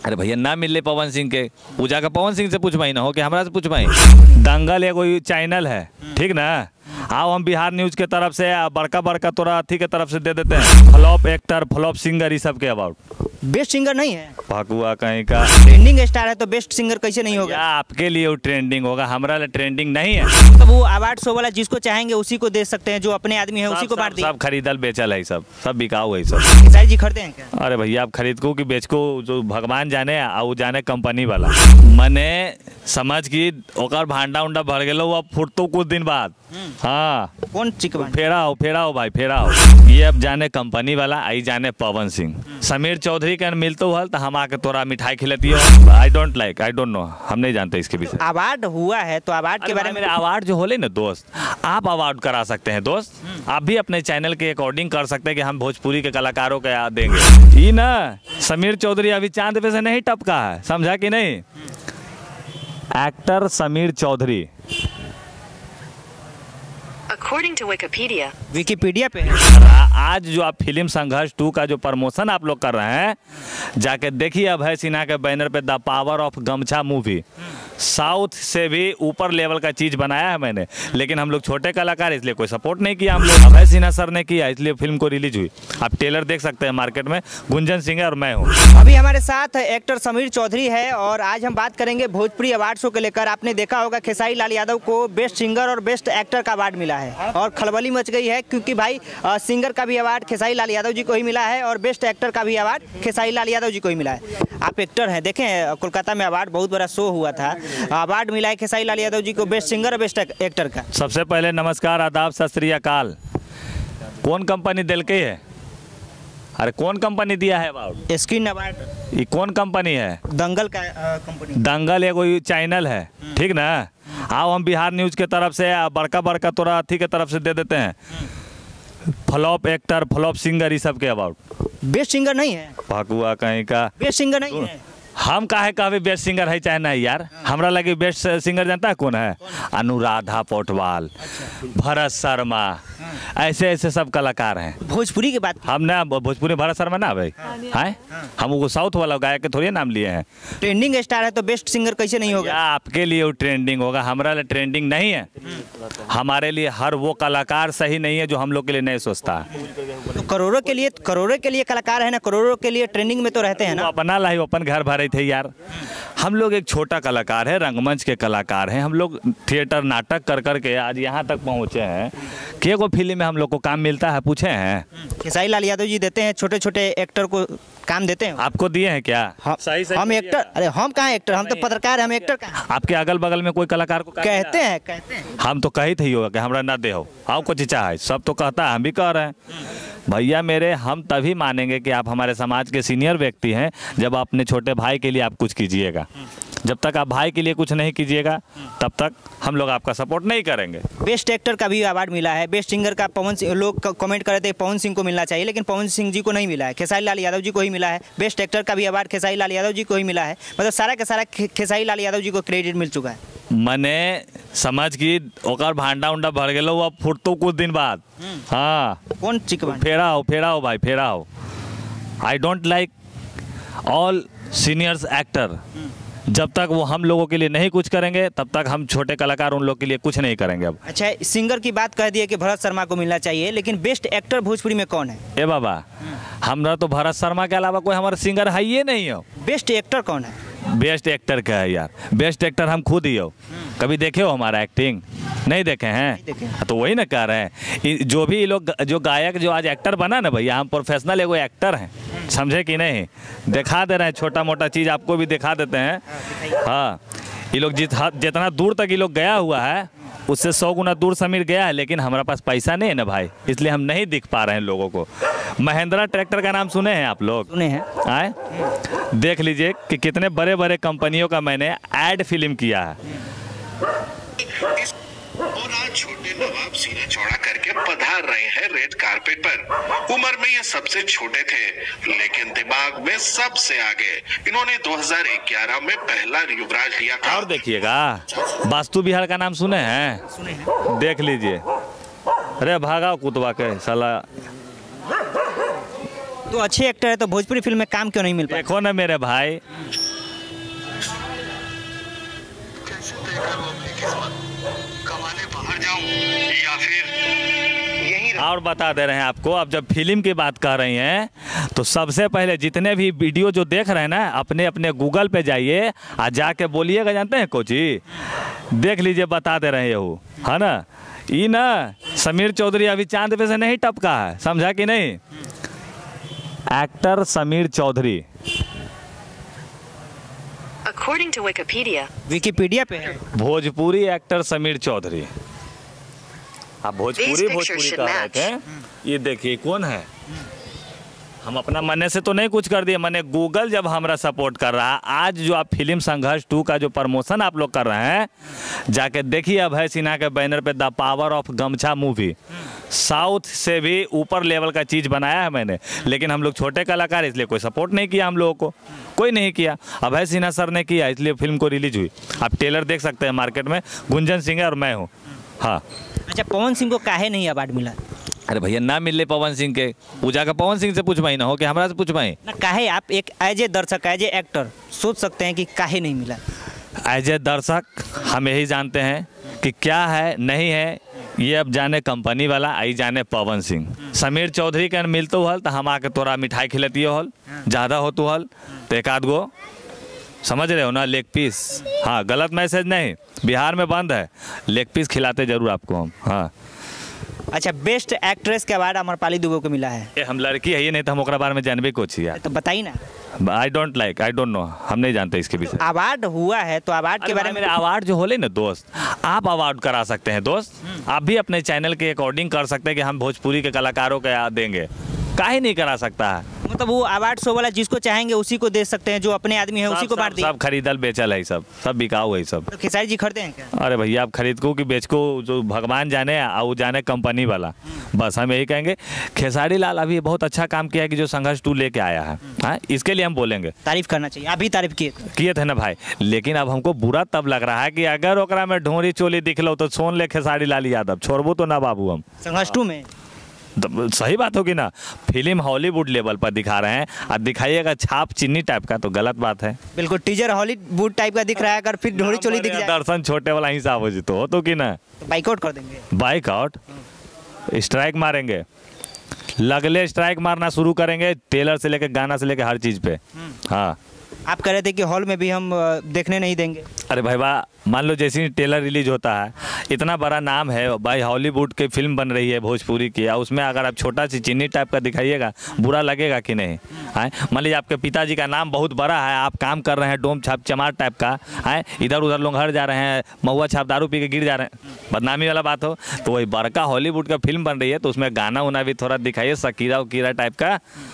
अरे भैया ना मिले पवन सिंह के, पूजा का पवन सिंह से पूछवाई ना हो कि हमरा से पूछवाई। दंगल एगो चैनल है, ठीक ना। आओ हम बिहार न्यूज के तरफ से बड़का बड़का तोरा अथी के तरफ से दे देते हैं, फ्लॉप एक्टर फ्लॉप सिंगर, ये सब के अबाउट। बेस्ट सिंगर नहीं है, भकुआ कहीं का। ट्रेंडिंग स्टार है तो बेस्ट सिंगर कैसे नहीं होगा? आपके लिए वो ट्रेंडिंग होगा, हमारा लिए ट्रेंडिंग नहीं है। तो वो अवार्ड शो वाला जिसको चाहेंगे उसी को दे सकते हैं, जो अपने आदमी है उसी को बांट दिए। सब खरीदल बेचल है, सब बिकाऊ है सब। खेसारी जी खरीदे हैं क्या? अरे भैया आप खरीद को कि बेच को, जो भगवान जाने वो जाने कंपनी वाला। मने समझ की ओकर भांडा उंडा भर गेलो, अब फुटतो कुछ दिन बाद। हाँ कौन चिकन फेरा हो भाई फेरा हो। ये अब जाने कंपनी वाला, आई जाने पवन सिंह। समीर चौधरी का मिलते हुआ तो हम आके तोरा मिठाई खिलाती हो। आई डोंट नो, हम नहीं जानते इसके विषय। अवार्ड हुआ है तो अवार्ड के बारे में, अवार्ड जो होले ना दोस्त, आप अवार्ड करा सकते हैं दोस्त। आप भी अपने चैनल के अकॉर्डिंग कर सकते हैं कि हम भोजपुरी के कलाकारों के याद देंगे। ये ना समीर चौधरी अभी चांद पे से नहीं टपका है, समझा कि नहीं। Actor Sameer Chaudhary According to Wikipedia. Wikipedia पे है। आज जो आप फिल्म संघर्ष 2 का जो प्रमोशन आप लोग कर रहे हैं, जाके देखिए अभय सिन्हा के बैनर पे द पावर ऑफ गमछा मूवी। साउथ से भी ऊपर लेवल का चीज बनाया है मैंने, लेकिन हम लोग छोटे कलाकार इसलिए कोई सपोर्ट नहीं किया। हम लोग अभय सिन्हा सर ने किया, इसलिए फिल्म को रिलीज हुई। आप ट्रेलर देख सकते हैं मार्केट में, गुंजन सिंह है और मैं हूँ। अभी हमारे साथ एक्टर समीर चौधरी है और आज हम बात करेंगे भोजपुरी अवार्ड शो को लेकर। आपने देखा होगा खेसारी लाल यादव को बेस्ट सिंगर और बेस्ट एक्टर का अवार्ड मिला है और खलबली मच गई है, क्योंकि भाई सिंगर का भी अवार्ड खेसारी लाल यादव जी को ही मिला है और बेस्ट एक्टर का भी अवार्ड खेसारी लाल यादव जी को ही मिला है। आप एक्टर हैं, देखें कोलकाता में अवार्ड बहुत बड़ा शो हुआ था, अवार्ड मिला है खेसारी लाल यादव जी को बेस्ट सिंगर और बेस्ट एक्टर का। सबसे पहले नमस्कार, आदाब, सत श्री अकाल। कौन कंपनी दिल के है? अरे कौन कंपनी दिया है अवार्ड? Screen award. ये कौन कंपनी है? दंगल का कंपनी। दंगल एगो चैनल है, ठीक ना। आओ हम बिहार न्यूज के तरफ से बड़का बड़का तोरा अथी के तरफ से दे देते हैं, फ्लॉप एक्टर फ्लॉप सिंगर, ये सब के अवार्ड। बेस्ट सिंगर नहीं है, भकुआ कहीं का। बेस्ट सिंगर नहीं है। हम काहे कहबे बेस्ट सिंगर है चाहे नहीं यार। हमरा लगे बेस्ट सिंगर जानता है कौन है? अनुराधा पौडवाल, भरत शर्मा, ऐसे ऐसे सब कलाकार हैं। भोजपुरी की बात, हम ना भोजपुरी भरत शर्मा ना भाई हैं, हम वो साउथ वाला गायक के थोड़ी नाम लिए हैं। ट्रेंडिंग स्टार है तो बेस्ट सिंगर कैसे नहीं होगा? आपके लिए वो ट्रेंडिंग होगा, हमारा लिए ट्रेंडिंग नहीं है। हमारे लिए हर वो कलाकार सही नहीं है जो हम लोग के लिए नहीं सोचता है। तो करोड़ों के लिए कलाकार है ना, करोड़ों के लिए ट्रेंडिंग में तो रहते हैं ना। अपना लाई अपन घर भरे थे यार। हम लोग एक छोटा कलाकार है, रंगमंच के कलाकार हैं। हम लोग थिएटर नाटक कर करके आज यहाँ तक पहुँचे हैं कि एगो फिल्म में हम लोग को काम मिलता है, पूछे हैं? खेसारी लाल यादव जी देते हैं, छोटे छोटे एक्टर को काम देते हैं। आपको दिए हैं क्या? हम एक्टर, अरे हम कहाँ एक्टर, हम तो पत्रकार हैं, हम एक्टर कहाँ? आपके अगल बगल में कोई कलाकार को कहते हैं हम तो कही थे होगा कि हमरा ना दे हो, आओ कुछ चाहे, सब तो कहता है, हम भी कह रहे हैं। भैया मेरे, हम तभी मानेंगे कि आप हमारे समाज के सीनियर व्यक्ति हैं जब अपने छोटे भाई के लिए आप कुछ कीजिएगा। जब तक आप भाई के लिए कुछ नहीं कीजिएगा तब तक हम लोग आपका सपोर्ट नहीं करेंगे। बेस्ट एक्टर का भी अवार्ड मिला है, बेस्ट सिंगर का पवन सिंह, लोग कमेंट कर रहे थे पवन सिंह को मिलना चाहिए, लेकिन पवन सिंह जी को नहीं मिला है, खेसारी लाल यादव जी को ही मिला है। बेस्ट एक्टर का भी अवार्ड खेसारी लाल यादव जी को ही मिला है। मतलब सारा का सारा खेसारी लाल यादव जी को क्रेडिट मिल चुका है। मने समझ की ओकर भांडा उंडा भर गेलो, अब फुटतो कुछ दिन बाद। हाँ कौन चिकन फेरा हो भाई फेरा हो। I don't like all seniors actor. जब तक वो हम लोगों के लिए नहीं कुछ करेंगे तब तक हम छोटे कलाकार उन लोग के लिए कुछ नहीं करेंगे। अब अच्छा, सिंगर की बात कह दिए कि भरत शर्मा को मिलना चाहिए, लेकिन बेस्ट एक्टर भोजपुरी में कौन है? ए बाबा, हमरा तो भरत शर्मा के अलावा कोई हमारा सिंगर है ही नहीं हो। बेस्ट एक्टर कौन है? बेस्ट एक्टर का है यार, बेस्ट एक्टर हम खुद ही हो। कभी देखे हो हमारा एक्टिंग? नहीं देखे हैं? तो वही ना कह रहे हैं, जो भी लोग, जो गायक जो आज एक्टर बना ना भैया, हम प्रोफेशनल एगो एक्टर हैं, समझे कि नहीं? दिखा दे रहे हैं, छोटा मोटा चीज़ आपको भी दिखा देते हैं। हाँ, ये लोग जितना दूर तक ये लोग गया हुआ है उससे 100 गुना दूर समीर गया है, लेकिन हमारे पास पैसा नहीं है ना भाई, इसलिए हम नहीं दिख पा रहे हैं लोगों को। महिंद्रा ट्रैक्टर का नाम सुने हैं आप लोग? सुने हैं। आए देख लीजिए कि कितने बड़े बड़े कंपनियों का मैंने ऐड फिल्म किया है। और आज छोटे नवाब सीना चौड़ा करके पधार रहे हैं रेड कारपेट पर। उम्र में ये सबसे छोटे थे, लेकिन दिमाग में सबसे आगे। इन्होंने 2011 में पहला युवराज लिया था। और देखिएगा, वास्तु बिहार का नाम सुने हैं? सुने हैं। देख लीजिए। अरे भागा कुतवा के साला। तो अच्छे एक्टर है तो भोजपुरी फिल्म में काम क्यों नहीं मिल पाया? देखो ना मेरे भाई, कैसे तय करूं अपनी किस्मत, कमाने बाहर जाऊं या फिर यहीं और बता दे रहे हैं आपको, अब जब फिल्म की बात कर रही हैं तो सबसे पहले जितने भी वीडियो जो देख रहे हैं ना, अपने अपने गूगल पे जाइए और जाके बोलिएगा, जानते हैं कोची, देख लीजिए, बता दे रहे हैं ये, है ना, ये ना समीर चौधरी अभी चांद पे से नहीं टपका है, समझा कि नहीं? Actor Sameer Chaudhary, According to Wikipedia, Wikipedia पे है। भोजपुरी एक्टर समीर चौधरी। आप भोजपुरी कह रहे थे, ये देखिए कौन है। हम अपना मन से तो नहीं कुछ कर दिए, मैंने गूगल जब हमारा सपोर्ट कर रहा है। आज जो आप फिल्म संघर्ष 2 का जो प्रमोशन आप लोग कर रहे हैं, जाके देखिए अभय सिन्हा के बैनर पे द पावर ऑफ गमछा मूवी, साउथ से भी ऊपर लेवल का चीज़ बनाया है मैंने, लेकिन हम लोग छोटे कलाकार इसलिए कोई सपोर्ट नहीं किया, हम लोगों को कोई नहीं किया। अभय सिन्हा सर ने किया, इसलिए फिल्म को रिलीज हुई। आप ट्रेलर देख सकते हैं मार्केट में, गुंजन सिंह है और मैं हूँ। हाँ, अच्छा, पवन सिंह को काहे नहीं अवार्ड मिला? अरे भैया ना मिले पवन सिंह के, पूजा का पवन सिंह से पूछवाई ना हो कि हमारा से पूछवाई ना काहे? आप एक एज ए दर्शक, एज ए एक्टर सोच सकते हैं कि काहे नहीं मिला। एज ए दर्शक हम यही जानते हैं कि क्या है नहीं है, ये अब जाने कंपनी वाला, आई जाने पवन सिंह। समीर चौधरी के मिलते हल तो हम आके तोरा मिठाई खिलती हल, ज़्यादा हो तो हल तो एक आध गो, समझ रहे हो ना, लेग पीस। हाँ, गलत मैसेज नहीं, बिहार में बंद है, लेग पीस खिलाते जरूर आपको हम। हाँ, अच्छा, बेस्ट एक्ट्रेस के अवार्ड अमरपाली दुबे को मिला है। ये हम लड़की है, ये नहीं तो हम ओकरा बारे में जानबे को छिया। तो बताइए ना। आई डोंट नो, हम नहीं जानते इसके विषय। अवार्ड हुआ है तो अवार्ड के बारे में, मेरे अवार्ड जो होले ना दोस्त, आप अवार्ड करा सकते हैं दोस्त, आप भी अपने चैनल के अकॉर्डिंग कर सकते हैं कि हम भोजपुरी के कलाकारों को देंगे, काहे नहीं करा सकता है? मतलब वो अवार्ड शो वाला जिसको चाहेंगे उसी को दे सकते हैं, जो अपने आदमी है उसी को बांट दिए। सब खरीदल बेचल है, सब बिकाऊ है सब। तो खेसारी जी खरीदे हैं क्या? अरे भैया, आप खरीद को कि बेच को, जो भगवान जाने और वो जाने कंपनी वाला। बस हम यही कहेंगे, खेसारी लाल अभी बहुत अच्छा काम किया है कि जो संघर्ष 2 लेके आया है। हाँ, इसके लिए हम बोलेंगे, तारीफ करना चाहिए। अभी तारीफ किए थे ना भाई, लेकिन अब हमको बुरा तब लग रहा है कि अगर ओकरा में ढोरी चोली दिख लो तो सुन ले खेसारी लाल यादव, छोड़बो तो ना बाबू हम। संघर्ष 2 में सही बात होगी ना, फिल्म हॉलीवुड लेवल पर दिखा रहे हैं और दिखाइएगा छाप चीनी टाइप का, तो गलत बात है। बिल्कुल, टीजर हॉलीवुड टाइप का दिख रहा है, अगर फिर ढोरी चोली दिख जाए, दर्शन छोटे वाला हिसाब हो जी तो कि ना, तो बाइकआउट कर देंगे। बाइकआउट, स्ट्राइक मारेंगे, लगले स्ट्राइक मारना शुरू करेंगे, टेलर से लेकर गाना से लेकर हर चीज़ पे। हाँ, आप कह रहे थे कि हॉल में भी हम देखने नहीं देंगे। अरे भाई वाह, मान लो जैसे ही ट्रेलर रिलीज होता है, इतना बड़ा नाम है भाई, हॉलीवुड की फिल्म बन रही है भोजपुरी की, और उसमें अगर आप छोटा सी चीनी टाइप का दिखाइएगा, बुरा लगेगा कि नहीं? है, मान लीजिए आपके पिताजी का नाम बहुत बड़ा है, आप काम कर रहे हैं डोम छाप चमार टाइप का, है, इधर उधर लोग हर जा रहे हैं, महुआ छाप दारू पी के गिर जा रहे हैं, बदनामी वाला बात हो, तो वही बड़का हॉलीवुड का फिल्म बन रही है तो उसमें गाना उना भी थोड़ा दिखाइए, शकीरा उकीरा टाइप का,